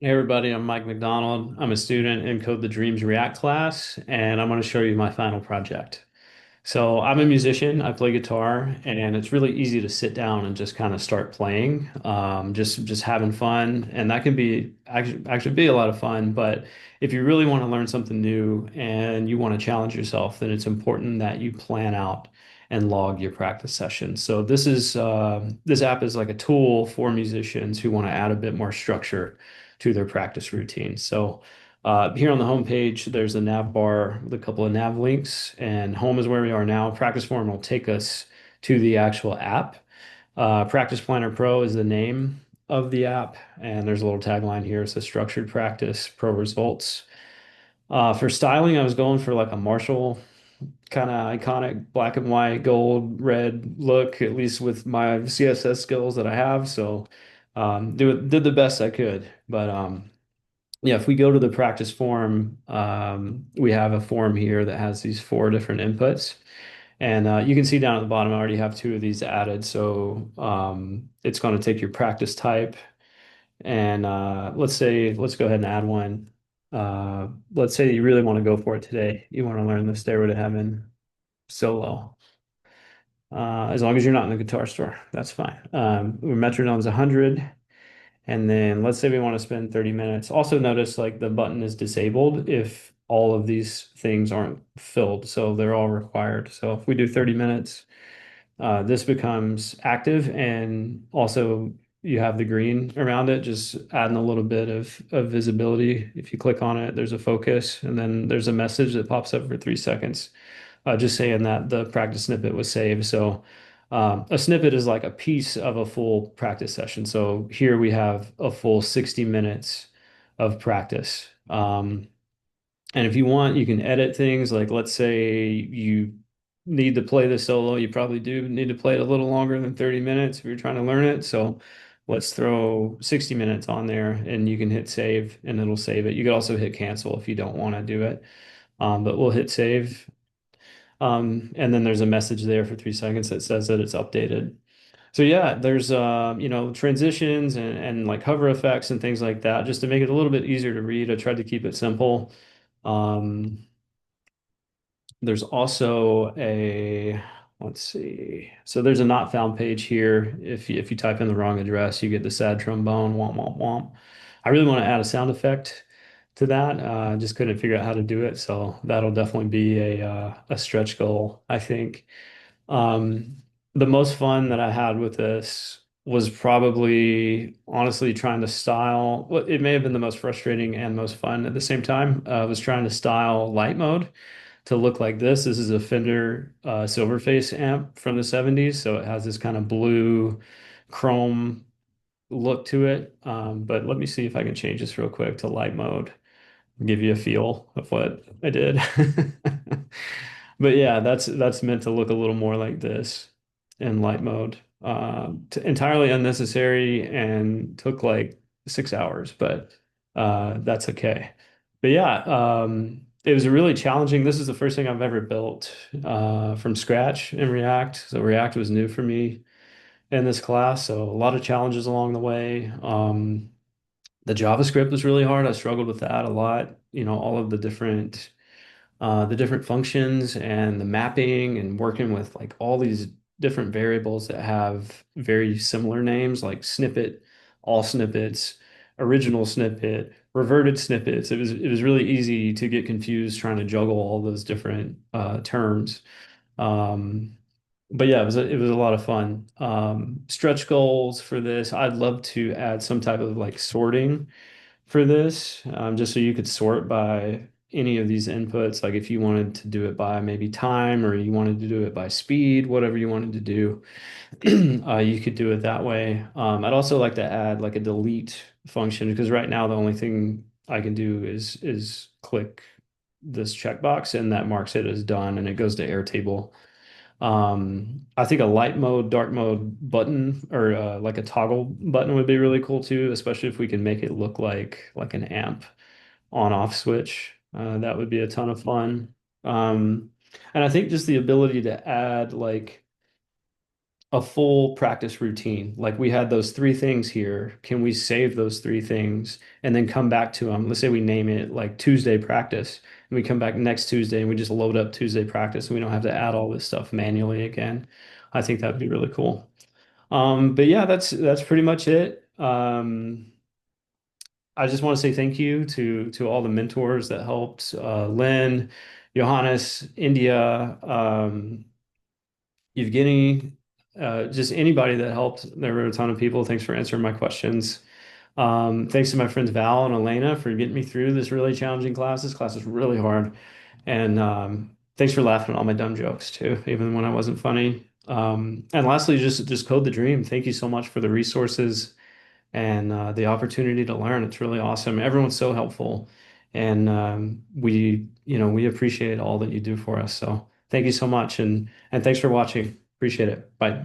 Hey everybody, I'm Mike McDonald. I'm a student in Code the Dreams React class, and I'm going to show you my final project. So I'm a musician. I play guitar, and it's really easy to sit down and just kind of start playing, just having fun, and that can be actually be a lot of fun. But if you really want to learn something new and you want to challenge yourself, then it's important that you plan out and log your practice sessions. So this app is like a tool for musicians who want to add a bit more structure to their practice routine. So here on the home page, there's a nav bar with a couple of nav links, and home is where we are now. Practice Form will take us to the actual app. Practice Planner Pro is the name of the app, and there's a little tagline here. It says structured practice, pro results. For styling, I was going for like a Marshall kind of iconic black and white, gold, red look, at least with my CSS skills that I have. So did the best I could. But yeah, if we go to the practice form, we have a form here that has these four different inputs. And you can see down at the bottom, I already have two of these added. So it's going to take your practice type. And let's go ahead and add one. Let's say you really want to go for it today. You want to learn the Stairway to Heaven solo. As long as you're not in the guitar store, that's fine. Metronome's 100. And then let's say we want to spend 30 minutes. Also notice like the button is disabled if all of these things aren't filled. So they're all required. So if we do 30 minutes, this becomes active, and also you have the green around it, just adding a little bit of visibility. If you click on it, there's a focus, and then there's a message that pops up for 3 seconds, just saying that the practice snippet was saved. So a snippet is like a piece of a full practice session. So here we have a full 60 minutes of practice. And if you want, you can edit things. Like, let's say you need to play the solo. You probably do need to play it a little longer than 30 minutes if you're trying to learn it. So let's throw 60 minutes on there, and you can hit save and it'll save it. You could also hit cancel if you don't want to do it. But we'll hit save. And then there's a message there for 3 seconds that says that it's updated. So yeah, there's transitions and like hover effects and things like that, just to make it a little bit easier to read. I tried to keep it simple. Um, there's also let's see. So there's a not found page here. If you type in the wrong address, you get the sad trombone, womp womp womp. I really want to add a sound effect to that. Just couldn't figure out how to do it, so that'll definitely be a stretch goal, I think. Um, the most fun that I had with this was probably honestly trying to style. Well, it may have been the most frustrating and most fun at the same time. Was trying to style light mode to look like this. This is a Fender Silverface amp from the 70s, so it has this kind of blue chrome look to it. But let me see if I can change this real quick to light mode, give you a feel of what I did. But yeah, that's meant to look a little more like this in light mode. Entirely unnecessary and took like 6 hours, but that's okay. But yeah, it was really challenging. This is the first thing I've ever built from scratch in React. So React was new for me in this class, so a lot of challenges along the way. The JavaScript was really hard. I struggled with that a lot. All of the different functions and the mapping and working with like all these different variables that have very similar names like snippet, all snippets, original snippet, reverted snippets. It was really easy to get confused trying to juggle all those different terms. Um, but yeah, it was a lot of fun. Stretch goals for this. I'd love to add some type of like sorting for this, just so you could sort by any of these inputs. Like if you wanted to do it by maybe time, or you wanted to do it by speed, whatever you wanted to do, you could do it that way. I'd also like to add like a delete function, because right now the only thing I can do is click this checkbox, and that marks it as done, and it goes to Airtable. I think a light mode, dark mode button, or like a toggle button would be really cool too, especially if we can make it look like an amp on-off switch. That would be a ton of fun. And I think just the ability to add like a full practice routine. Like we had those three things here. Can we save those three things and then come back to them? Let's say we name it like Tuesday practice, and we come back next Tuesday and we just load up Tuesday practice and we don't have to add all this stuff manually again. I think that'd be really cool. But yeah, that's pretty much it. I just want to say thank you to all the mentors that helped, Lynn, Johannes, India, Evgeny, just anybody that helped. There were a ton of people. Thanks for answering my questions. Thanks to my friends Val and Elena for getting me through this really challenging class. This class is really hard. And thanks for laughing at all my dumb jokes too, even when I wasn't funny. And lastly, just code the dream. Thank you so much for the resources and the opportunity to learn. It's really awesome. Everyone's so helpful, and we appreciate all that you do for us. So thank you so much, and thanks for watching. Appreciate it. Bye.